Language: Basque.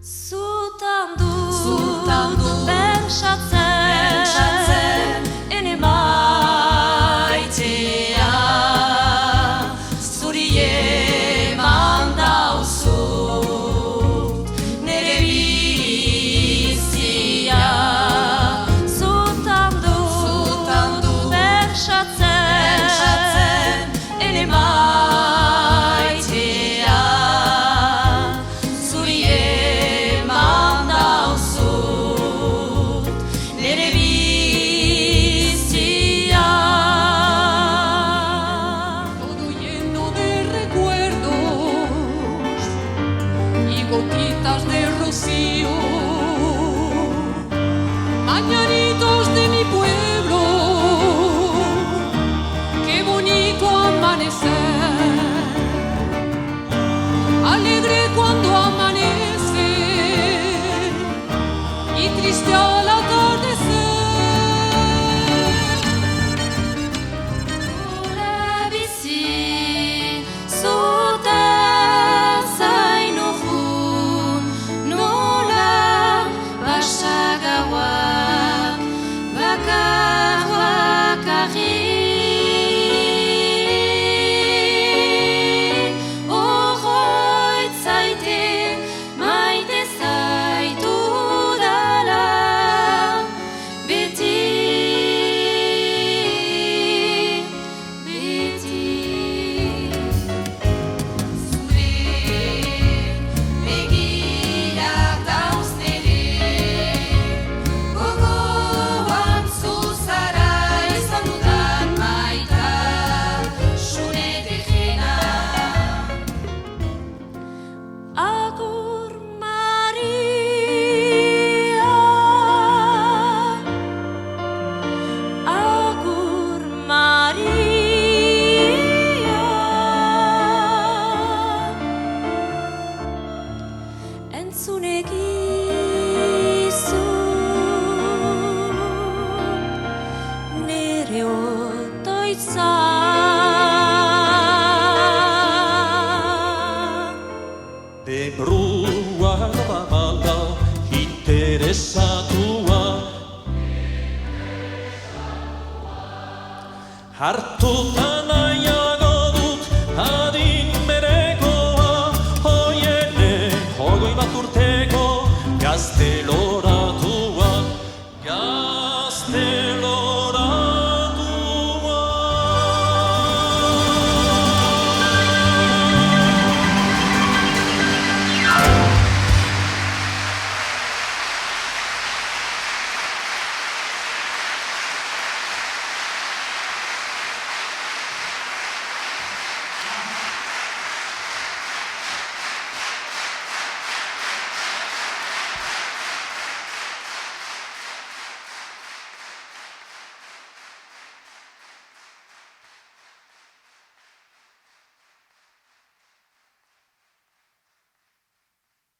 Zutan dut pentsatzen ene maitea zuri eman dauzut nere bizia. Zutan dut pentsatzen ene maitea zuri eman dauzut nere bizia. Todo lleno de recuerdos y gotitas de rocío, mañanitos de mi pueblo, qué bonito amanecer, alegre cuando amanece y triste al atardecer. Nola bizi zuten zain urrun, nola basa gaua bakarri. Oroit zaite maite zaitudala beti. Zure begiak dauz nere, gogoan zu zara izan dudan maitasune dejena. Agur Maria, agur Maria, entzun egizun nere otoitza. De brua malda interesatua hartuta